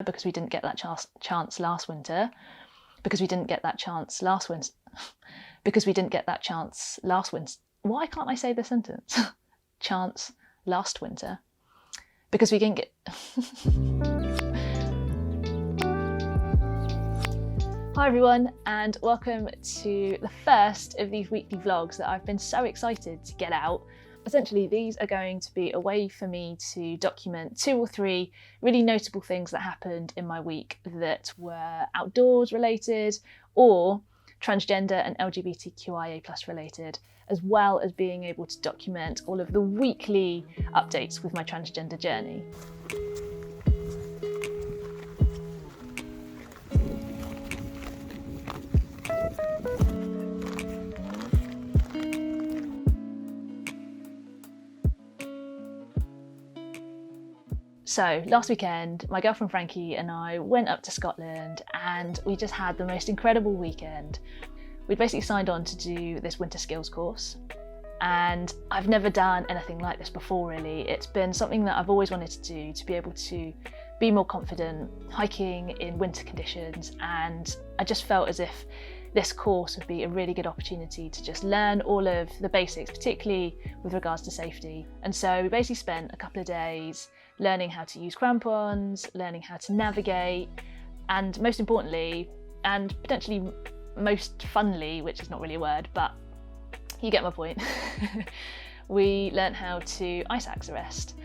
because we didn't get that chance last winter, because we didn't get that chance last winter, because we didn't get that chance last winter. Why can't I say the sentence? Chance last winter. Because we didn't get... Hi everyone, and welcome to the first of these weekly vlogs that I've been so excited to get out. Essentially, these are going to be a way for me to document 2 or 3 really notable things that happened in my week that were outdoors related or transgender and LGBTQIA+ related, as well as being able to document all of the weekly updates with my transgender journey. So last weekend, my girlfriend Frankie and I went up to Scotland and we just had the most incredible weekend. We'd basically signed on to do this winter skills course, and I've never done anything like this before really. It's been something that I've always wanted to do, to be able to be more confident hiking in winter conditions, and I just felt as if this course would be a really good opportunity to just learn all of the basics, particularly with regards to safety. And so we basically spent a couple of days learning how to use crampons, learning how to navigate, and most importantly, and potentially most funnily, which is not really a word, but you get my point, we learned how to ice axe arrest.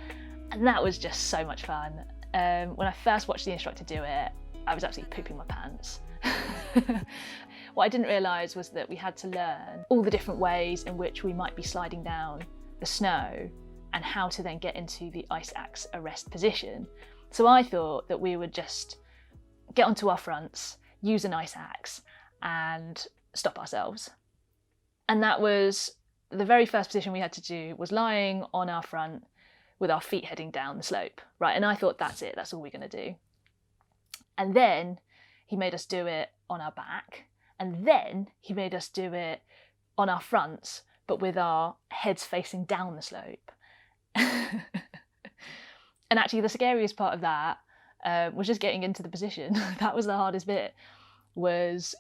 And that was just so much fun. When I first watched the instructor do it, I was absolutely pooping my pants. What I didn't realise was that we had to learn all the different ways in which we might be sliding down the snow and how to then get into the ice axe arrest position. So I thought that we would just get onto our fronts, use an ice axe and stop ourselves. And that was the very first position we had to do, was lying on our front with our feet heading down the slope, right? And I thought, that's it, that's all we're gonna do. And then he made us do it on our back, and then he made us do it on our fronts, but with our heads facing down the slope. And actually the scariest part of that was just getting into the position. That was the hardest bit, was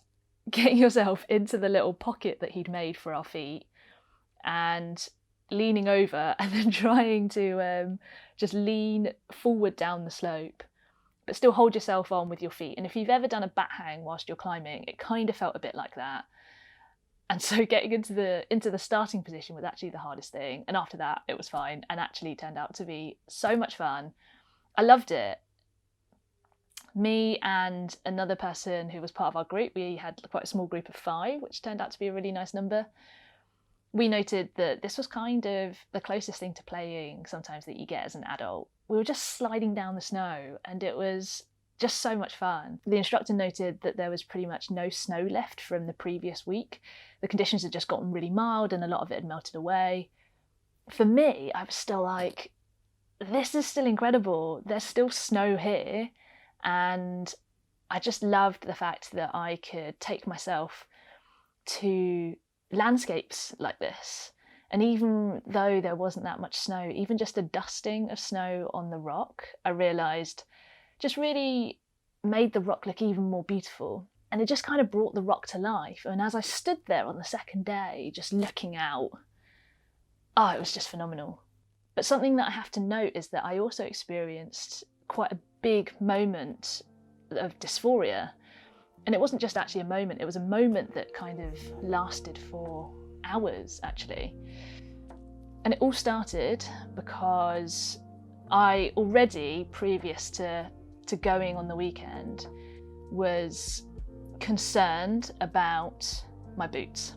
getting yourself into the little pocket that he'd made for our feet and leaning over and then trying to just lean forward down the slope, but still hold yourself on with your feet. And if you've ever done a bat hang whilst you're climbing, it kind of felt a bit like that. And so getting into the starting position was actually the hardest thing. And after that, it was fine, and actually turned out to be so much fun. I loved it. Me and another person who was part of our group, we had quite a small group of 5, which turned out to be a really nice number. We noted that this was kind of the closest thing to playing sometimes that you get as an adult. We were just sliding down the snow, and it was just so much fun. The instructor noted that there was pretty much no snow left from the previous week. The conditions had just gotten really mild and a lot of it had melted away. For me, I was still like, this is still incredible. There's still snow here. And I just loved the fact that I could take myself to landscapes like this. And even though there wasn't that much snow, even just a dusting of snow on the rock, I realised just really made the rock look even more beautiful. And it just kind of brought the rock to life. And as I stood there on the second day, just looking out, oh, it was just phenomenal. But something that I have to note is that I also experienced quite a big moment of dysphoria. And it wasn't just actually a moment, it was a moment that kind of lasted for hours, actually. And it all started because I already, previous to going on the weekend, was concerned about my boots.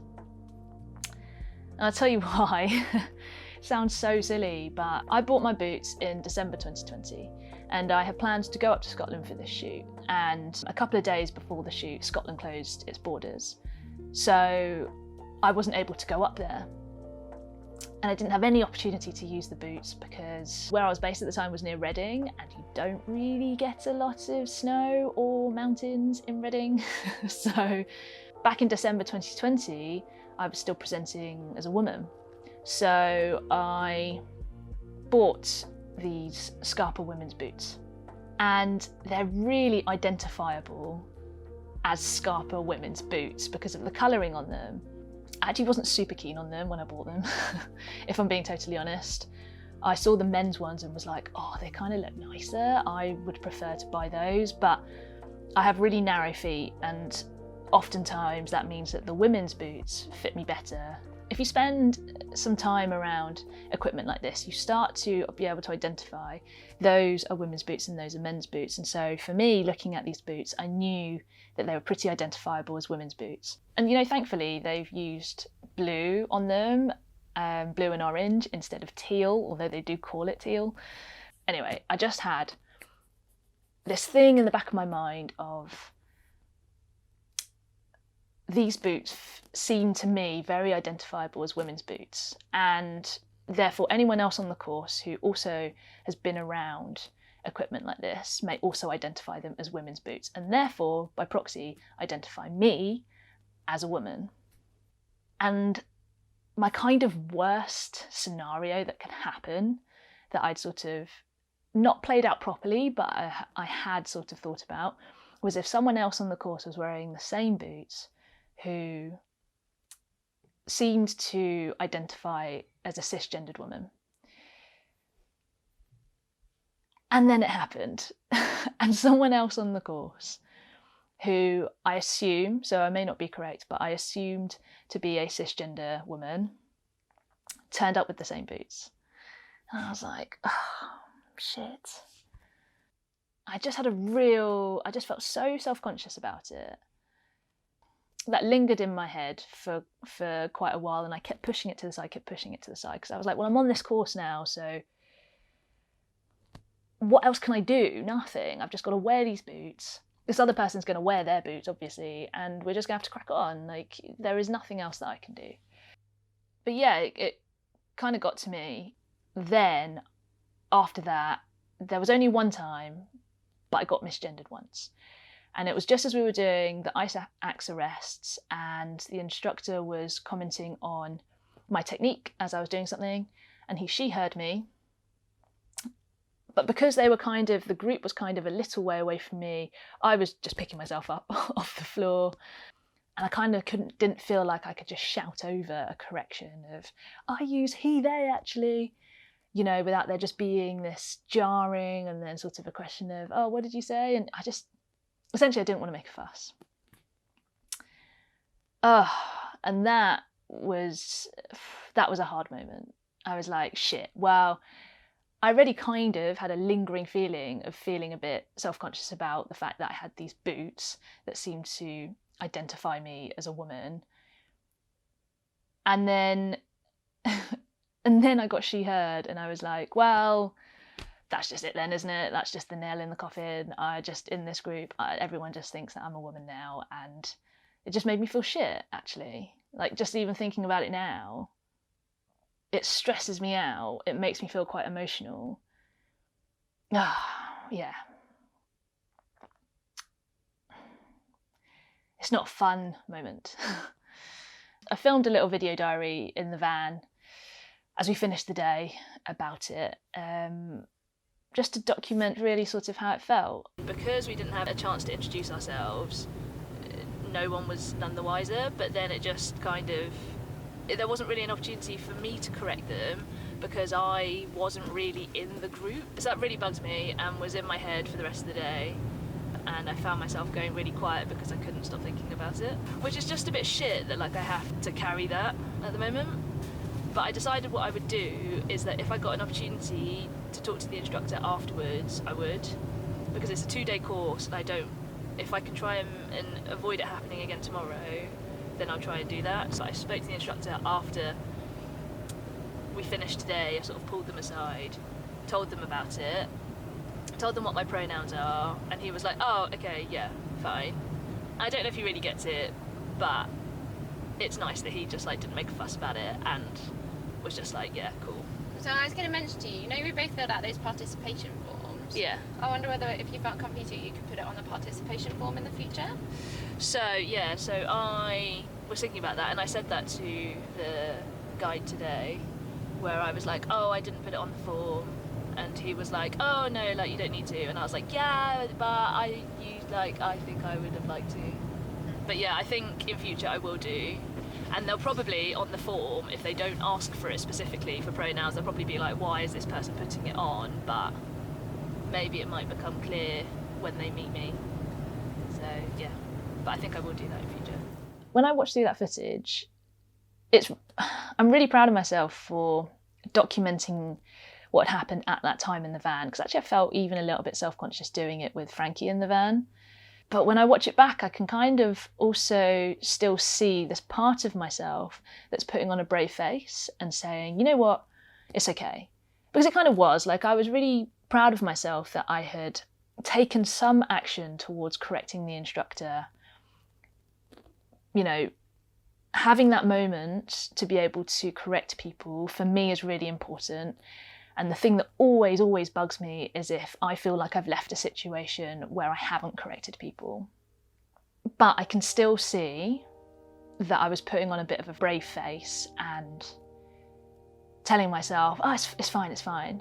And I'll tell you why. It sounds so silly, but I bought my boots in December 2020, and I had planned to go up to Scotland for this shoot. And a couple of days before the shoot, Scotland closed its borders. So I wasn't able to go up there. And I didn't have any opportunity to use the boots because where I was based at the time was near Reading, and you don't really get a lot of snow or mountains in Reading. So back in December 2020, I was still presenting as a woman. So I bought these Scarpa women's boots. And they're really identifiable as Scarpa women's boots because of the colouring on them. I actually wasn't super keen on them when I bought them, if I'm being totally honest. I saw the men's ones and was like, oh, they kind of look nicer. I would prefer to buy those, but I have really narrow feet, and oftentimes that means that the women's boots fit me better. If you spend some time around equipment like this, you start to be able to identify those are women's boots and those are men's boots. And so for me, looking at these boots, I knew that they were pretty identifiable as women's boots. And, you know, thankfully they've used blue on them, blue and orange instead of teal, although they do call it teal. Anyway, I just had this thing in the back of my mind of these boots seem to me very identifiable as women's boots, and therefore anyone else on the course who also has been around equipment like this may also identify them as women's boots, and therefore by proxy identify me as a woman. And my kind of worst scenario that can happen, that I'd sort of not played out properly, but I had sort of thought about, was if someone else on the course was wearing the same boots who seemed to identify as a cisgendered woman. And then it happened. And someone else on the course who I assume, so I may not be correct, but I assumed to be a cisgender woman, turned up with the same boots. And I was like, oh, shit. I just felt so self-conscious about it. That lingered in my head for quite a while, and I kept pushing it to the side, because I was like, well, I'm on this course now, so what else can I do? Nothing. I've just got to wear these boots. This other person's going to wear their boots, obviously, and we're just going to have to crack on. Like, there is nothing else that I can do. But yeah, it kind of got to me. Then, after that, there was only one time, but I got misgendered once. And it was just as we were doing the ice axe arrests, and the instructor was commenting on my technique as I was doing something, and she heard me. But because they were the group was kind of a little way away from me, I was just picking myself up off the floor. And I kind of didn't feel like I could just shout over a correction of, I use he, they actually, you know, without there just being this jarring and then sort of a question of, oh, what did you say? And essentially I didn't want to make a fuss. And that was a hard moment. I was like, shit, well, I already kind of had a lingering feeling a bit self-conscious about the fact that I had these boots that seemed to identify me as a woman. And then I got she heard, and I was like, well, that's just it then, isn't it? That's just the nail in the coffin. In this group, everyone just thinks that I'm a woman now, and it just made me feel shit, actually. Like, just even thinking about it now, it stresses me out. It makes me feel quite emotional. Yeah. It's not a fun moment. I filmed a little video diary in the van as we finished the day about it, just to document really sort of how it felt. Because we didn't have a chance to introduce ourselves, no one was none the wiser, but then it just there wasn't really an opportunity for me to correct them because I wasn't really in the group. So that really bugged me and was in my head for the rest of the day. And I found myself going really quiet because I couldn't stop thinking about it, which is just a bit shit that like I have to carry that at the moment. But I decided what I would do is that if I got an opportunity to talk to the instructor afterwards, I would, because it's a 2-day course and if I can try and avoid it happening again tomorrow, then I'll try and do that. So I spoke to the instructor after we finished today. I sort of pulled them aside, told them about it, told them what my pronouns are, and he was like, oh, okay, yeah, fine. I don't know if he really gets it, but it's nice that he just like didn't make a fuss about it and was just like, yeah, cool. So I was going to mention to you, you know we both filled out those participation forms? Yeah. I wonder whether if you felt comfy to, you could put it on the participation form in the future? So I was thinking about that, and I said that to the guide today, where I was like, oh, I didn't put it on the form, and he was like, oh no, like, you don't need to, and I was like, yeah, but I think I would have liked to. But yeah, I think in future I will do. And they'll probably, on the form, if they don't ask for it specifically for pronouns, they'll probably be like, why is this person putting it on? But maybe it might become clear when they meet me. So yeah, but I think I will do that in future. When I watch through that footage, I'm really proud of myself for documenting what happened at that time in the van, because actually I felt even a little bit self-conscious doing it with Frankie in the van. But when I watch it back, I can kind of also still see this part of myself that's putting on a brave face and saying, you know what, it's okay. Because it kind of was, like, I was really proud of myself that I had taken some action towards correcting the instructor. You know, having that moment to be able to correct people, for me, is really important. And the thing that always, always bugs me is if I feel like I've left a situation where I haven't corrected people. But I can still see that I was putting on a bit of a brave face and telling myself, oh, it's fine, it's fine.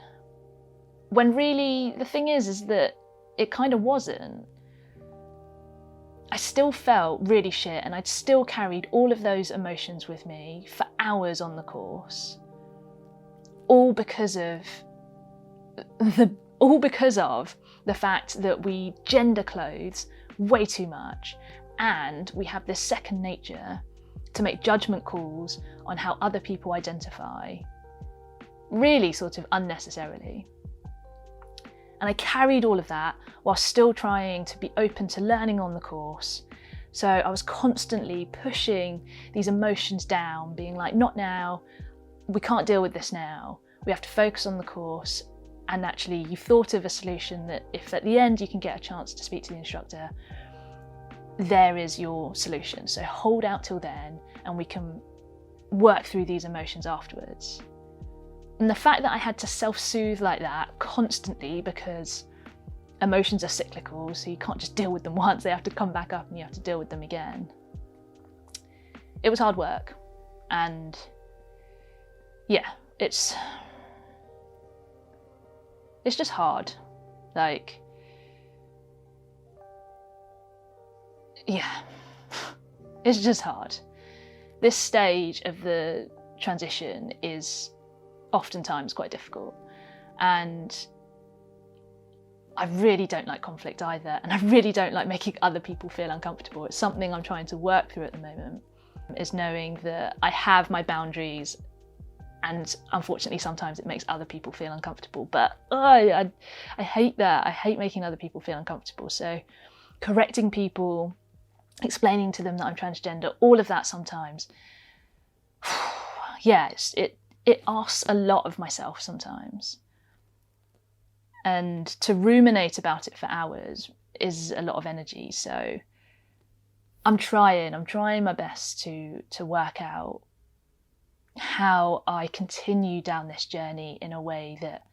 When really the thing is that it kind of wasn't. I still felt really shit, and I'd still carried all of those emotions with me for hours on the course. All because of the fact that we gender clothes way too much, and we have this second nature to make judgment calls on how other people identify, really sort of unnecessarily. And I carried all of that while still trying to be open to learning on the course. So I was constantly pushing these emotions down, being like, not now, we can't deal with this now. We have to focus on the course. And actually, you've thought of a solution that if at the end you can get a chance to speak to the instructor, there is your solution. So hold out till then, and we can work through these emotions afterwards. And the fact that I had to self-soothe like that constantly, because emotions are cyclical, so you can't just deal with them once, they have to come back up and you have to deal with them again. It was hard work. And yeah, it's just hard. Like, yeah, it's just hard. This stage of the transition is oftentimes quite difficult, and I really don't like conflict either, and I really don't like making other people feel uncomfortable. It's something I'm trying to work through at the moment, is knowing that I have my boundaries, and unfortunately sometimes it makes other people feel uncomfortable, but I hate that. I hate making other people feel uncomfortable. So correcting people, explaining to them that I'm transgender, all of that sometimes, yeah, it asks a lot of myself sometimes. And to ruminate about it for hours is a lot of energy. So I'm trying my best to work out how I continue down this journey in a way that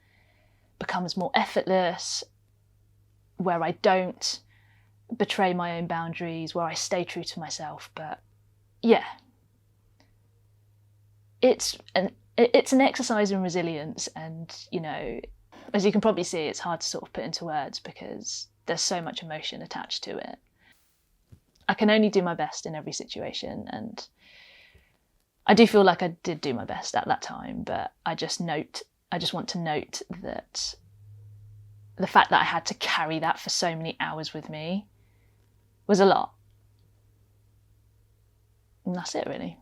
becomes more effortless, where I don't betray my own boundaries, where I stay true to myself. But yeah, it's an exercise in resilience, and, you know, as you can probably see, it's hard to sort of put into words because there's so much emotion attached to it. I can only do my best in every situation, and I do feel like I did do my best at that time, but I just want to note that the fact that I had to carry that for so many hours with me was a lot. And that's it, really.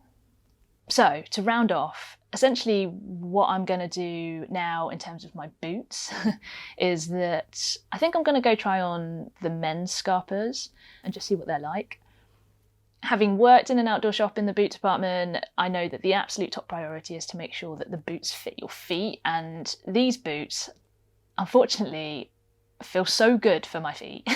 So, to round off, essentially what I'm going to do now in terms of my boots is that I think I'm going to go try on the men's Scarpas and just see what they're like. Having worked in an outdoor shop in the boot department, I know that the absolute top priority is to make sure that the boots fit your feet, and these boots, unfortunately, feel so good for my feet.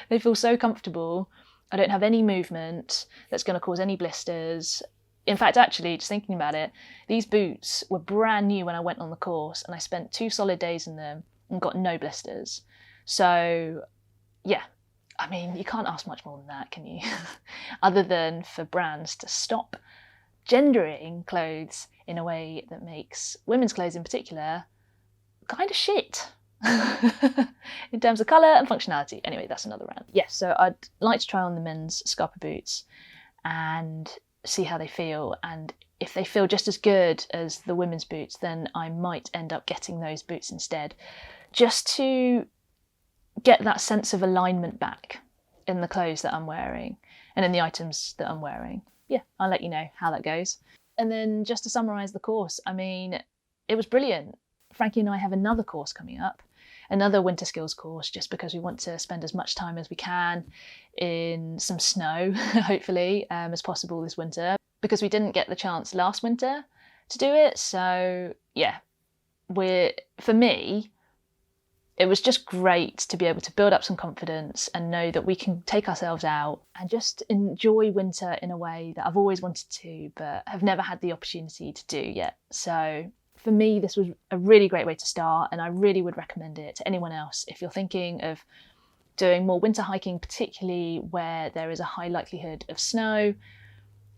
They feel so comfortable. I don't have any movement that's going to cause any blisters. In fact, actually, just thinking about it, these boots were brand new when I went on the course, and I spent 2 solid days in them and got no blisters. So yeah, I mean, you can't ask much more than that, can you? Other than for brands to stop gendering clothes in a way that makes women's clothes in particular kind of shit in terms of colour and functionality. Anyway, that's another rant. Yes, so I'd like to try on the men's Scarpa boots and see how they feel, and if they feel just as good as the women's boots, then I might end up getting those boots instead, just to get that sense of alignment back in the clothes that I'm wearing and in the items that I'm wearing. Yeah, I'll let you know how that goes. And then just to summarise the course, I mean, it was brilliant. Frankie and I have another course coming up, another winter skills course, just because we want to spend as much time as we can in some snow, hopefully, as possible this winter, because we didn't get the chance last winter to do it. So yeah, for me, it was just great to be able to build up some confidence and know that we can take ourselves out and just enjoy winter in a way that I've always wanted to, but have never had the opportunity to do yet. So for me, this was a really great way to start, and I really would recommend it to anyone else if you're thinking of doing more winter hiking, particularly where there is a high likelihood of snow.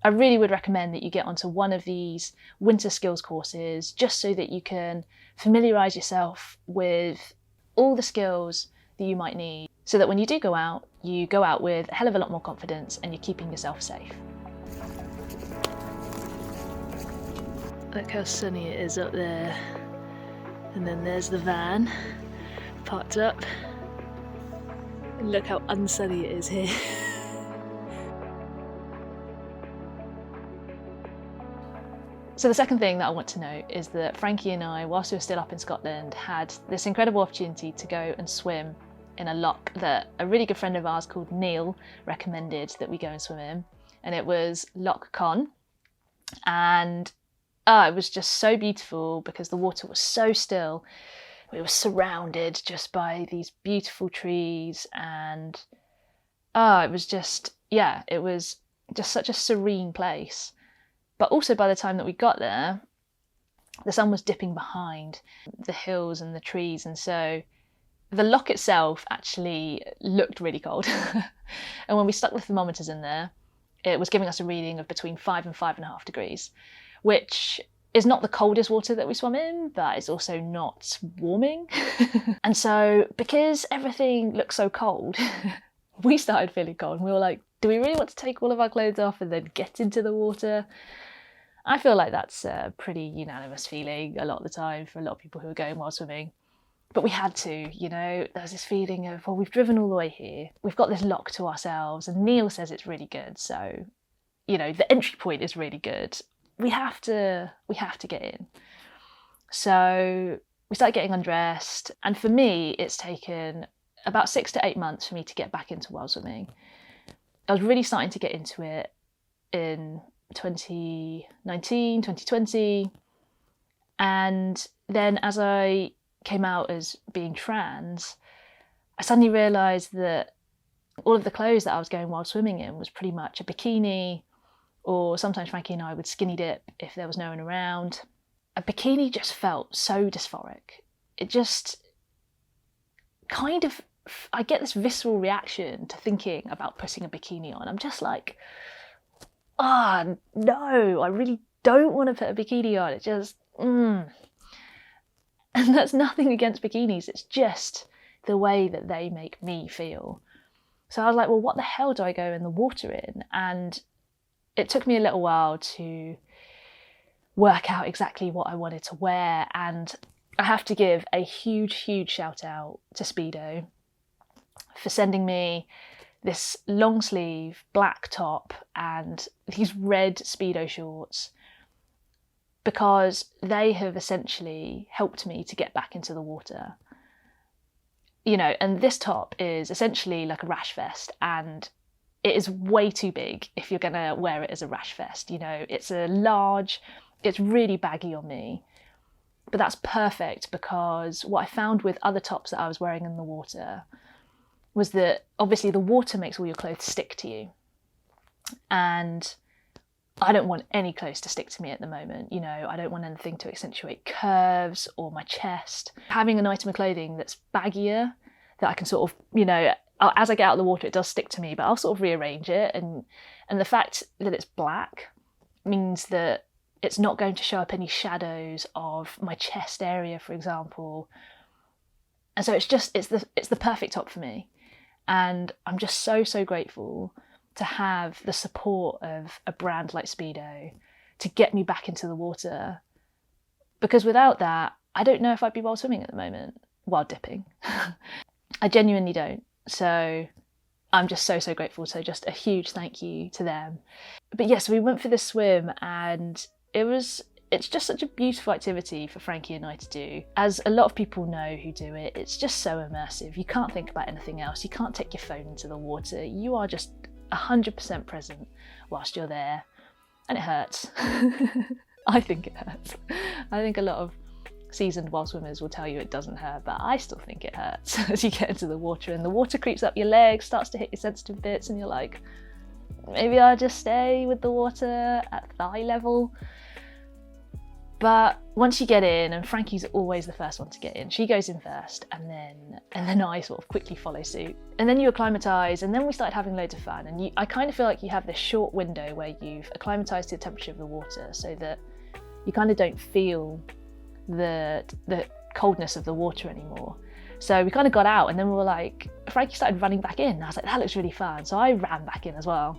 I really would recommend that you get onto one of these winter skills courses, just so that you can familiarise yourself with all the skills that you might need, so that when you do go out, you go out with a hell of a lot more confidence and you're keeping yourself safe. Look how sunny it is up there. And then there's the van, parked up. And look how unsunny it is here. So the second thing that I want to note is that Frankie and I, whilst we were still up in Scotland, had this incredible opportunity to go and swim in a loch that a really good friend of ours called Neil recommended that we go and swim in. And it was Loch Con. And it was just so beautiful because the water was so still. We were surrounded just by these beautiful trees, and it was just such a serene place. But also by the time that we got there, the sun was dipping behind the hills and the trees, and so the loch itself actually looked really cold. And when we stuck the thermometers in there, it was giving us a reading of between 5 and 5.5 degrees, which is not the coldest water that we swam in, but it's also not warming. And so because everything looked so cold, we started feeling cold, and we were like, do we really want to take all of our clothes off and then get into the water? I feel like that's a pretty unanimous feeling a lot of the time for a lot of people who are going wild swimming. But we had to, there's this feeling of, well, we've driven all the way here, we've got this loch to ourselves, and Neil says it's really good, so, the entry point is really good. We have to get in. So we started getting undressed, and for me, it's taken about 6 to 8 months for me to get back into wild swimming. I was really starting to get into it in 2019, 2020. And then as I came out as being trans, I suddenly realised that all of the clothes that I was going wild swimming in was pretty much a bikini, or sometimes Frankie and I would skinny dip if there was no one around. A bikini just felt so dysphoric. It just kind of, I get this visceral reaction to thinking about putting a bikini on. I'm just like, no, I really don't want to put a bikini on. It just, And that's nothing against bikinis. It's just the way that they make me feel. So I was like, well, what the hell do I go in the water in? And it took me a little while to work out exactly what I wanted to wear. And I have to give a huge, huge shout out to Speedo for sending me this long sleeve black top and these red Speedo shorts, because they have essentially helped me to get back into the water. And this top is essentially like a rash vest, and it is way too big if you're gonna wear it as a rash vest. It's a large, it's really baggy on me. But that's perfect, because what I found with other tops that I was wearing in the water was that obviously the water makes all your clothes stick to you. And I don't want any clothes to stick to me at the moment. I don't want anything to accentuate curves or my chest. Having an item of clothing that's baggier, that I can sort of, as I get out of the water, it does stick to me, but I'll sort of rearrange it. And the fact that it's black means that It's not going to show up any shadows of my chest area, for example. And so it's the perfect top for me. And I'm just so grateful to have the support of a brand like Speedo to get me back into the water. Because without that, I don't know if I'd be wild swimming at the moment, while dipping. I genuinely don't. So I'm just so grateful. So just a huge thank you to them. But yes, we went for this swim, and it's just such a beautiful activity for Frankie and I to do. As a lot of people know who do it, it's just so immersive. You can't think about anything else. You can't take your phone into the water. You are just 100% present whilst you're there. And it hurts. I think it hurts. I think a lot of seasoned wild swimmers will tell you it doesn't hurt, but I still think it hurts as you get into the water and the water creeps up your legs, starts to hit your sensitive bits, and you're like, maybe I'll just stay with the water at thigh level. But once you get in, and Frankie's always the first one to get in, she goes in first, and then I sort of quickly follow suit. And then you acclimatise, and then we started having loads of fun. And I kind of feel like you have this short window where you've acclimatised to the temperature of the water, so that you kind of don't feel the coldness of the water anymore. So we kind of got out, and then we were like, Frankie started running back in. I was like, that looks really fun. So I ran back in as well.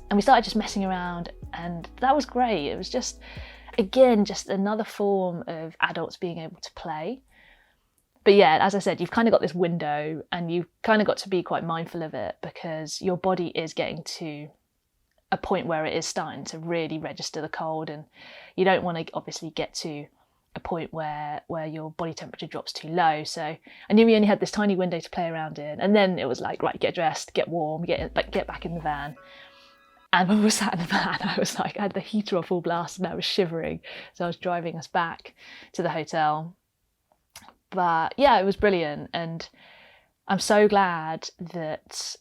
And we started just messing around, and that was great. It was just, again, just another form of adults being able to play. But yeah, as I said, you've kind of got this window, and you've kind of got to be quite mindful of it, because your body is getting to a point where it is starting to really register the cold, and you don't want to obviously get to a point where your body temperature drops too low. So I knew we only had this tiny window to play around in, and then it was like, right, get dressed, get warm, get back in the van. And when we were sat in the van, I was like, I had the heater on full blast and I was shivering. So I was driving us back to the hotel. But yeah, it was brilliant. And I'm so glad that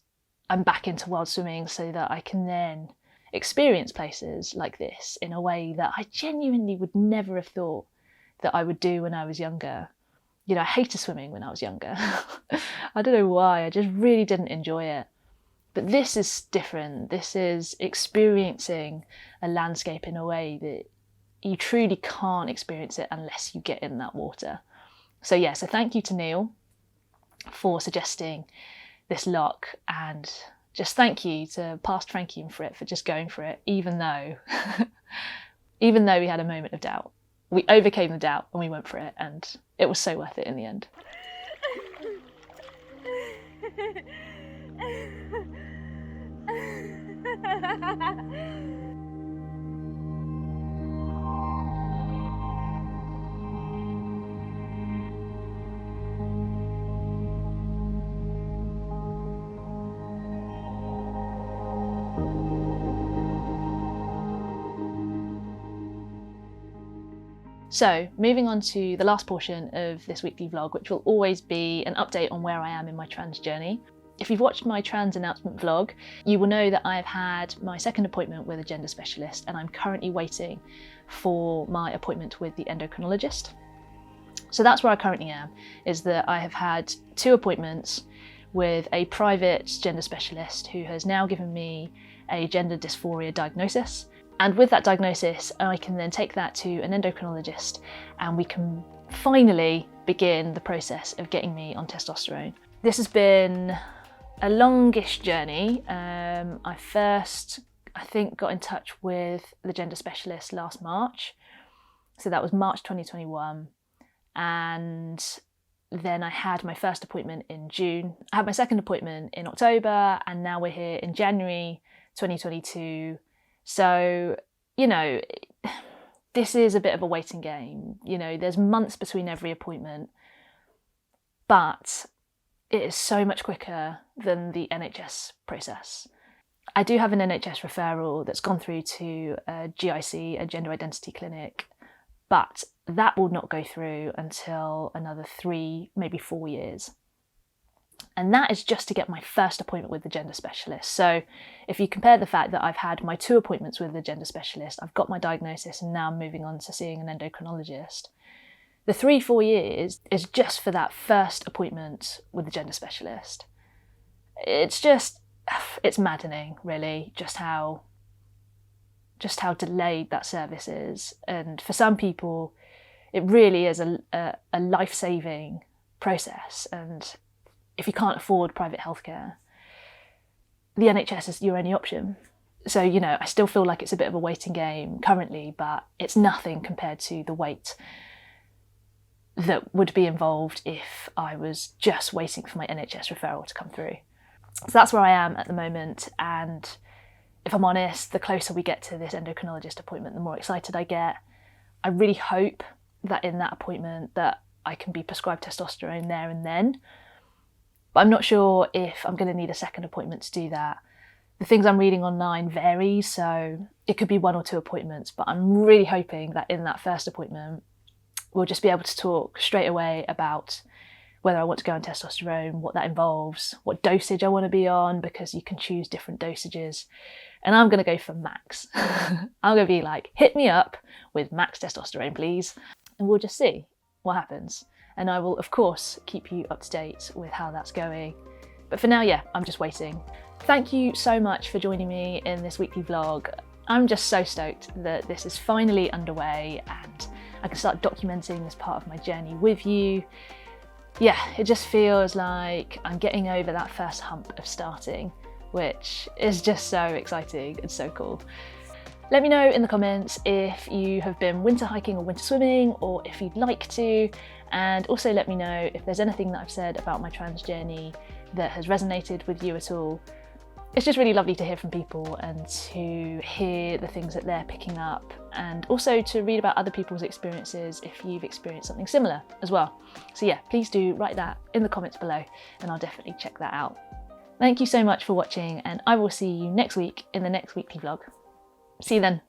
I'm back into wild swimming, so that I can then experience places like this in a way that I genuinely would never have thought that I would do when I was younger. You know, I hated swimming when I was younger. I don't know why, I just really didn't enjoy it. But this is different. This is experiencing a landscape in a way that you truly can't experience it unless you get in that water. So yeah, so thank you to Neil for suggesting this lock, and just thank you to past Frankie and Frit for just going for it, even though we had a moment of doubt. We overcame the doubt and we went for it, and it was so worth it in the end. So, moving on to the last portion of this weekly vlog, which will always be an update on where I am in my trans journey. If you've watched my trans announcement vlog, you will know that I've had my second appointment with a gender specialist, and I'm currently waiting for my appointment with the endocrinologist. So that's where I currently am, is that I have had 2 appointments with a private gender specialist who has now given me a gender dysphoria diagnosis. And with that diagnosis, I can then take that to an endocrinologist, and we can finally begin the process of getting me on testosterone. This has been a longish journey. I first, I think, got in touch with the gender specialist last March. So that was March 2021. And then I had my first appointment in June. I had my second appointment in October, and now we're here in January 2022. So, you know, this is a bit of a waiting game. You know, there's months between every appointment, but it is so much quicker than the NHS process. I do have an NHS referral that's gone through to a GIC, a gender identity clinic, but that will not go through until another 3, maybe 4 years. And that is just to get my first appointment with the gender specialist. So if you compare the fact that I've had my 2 appointments with the gender specialist, I've got my diagnosis, and now I'm moving on to seeing an endocrinologist, the 3-4 years is just for that first appointment with the gender specialist. It's maddening, really, just how just how delayed that service is. And for some people, it really is a life-saving process. And if you can't afford private healthcare, the NHS is your only option. So, you know, I still feel like it's a bit of a waiting game currently, but it's nothing compared to the wait that would be involved if I was just waiting for my NHS referral to come through. So that's where I am at the moment, and if I'm honest, the closer we get to this endocrinologist appointment, the more excited I get. I really hope that in that appointment that I can be prescribed testosterone there and then, but I'm not sure if I'm going to need a second appointment to do that. The things I'm reading online vary, so it could be 1 or 2 appointments, but I'm really hoping that in that first appointment we'll just be able to talk straight away about whether I want to go on testosterone, what that involves, what dosage I want to be on, because you can choose different dosages. And I'm going to go for max. I'm going to be like, hit me up with max testosterone, please. And we'll just see what happens. And I will, of course, keep you up to date with how that's going. But for now, yeah, I'm just waiting. Thank you so much for joining me in this weekly vlog. I'm just so stoked that this is finally underway and I can start documenting this part of my journey with you. Yeah, it just feels like I'm getting over that first hump of starting, which is just so exciting and so cool. Let me know in the comments if you have been winter hiking or winter swimming, or if you'd like to, and also let me know if there's anything that I've said about my trans journey that has resonated with you at all. It's just really lovely to hear from people and to hear the things that they're picking up, and also to read about other people's experiences if you've experienced something similar as well. So yeah, please do write that in the comments below and I'll definitely check that out. Thank you so much for watching, and I will see you next week in the next weekly vlog. See you then.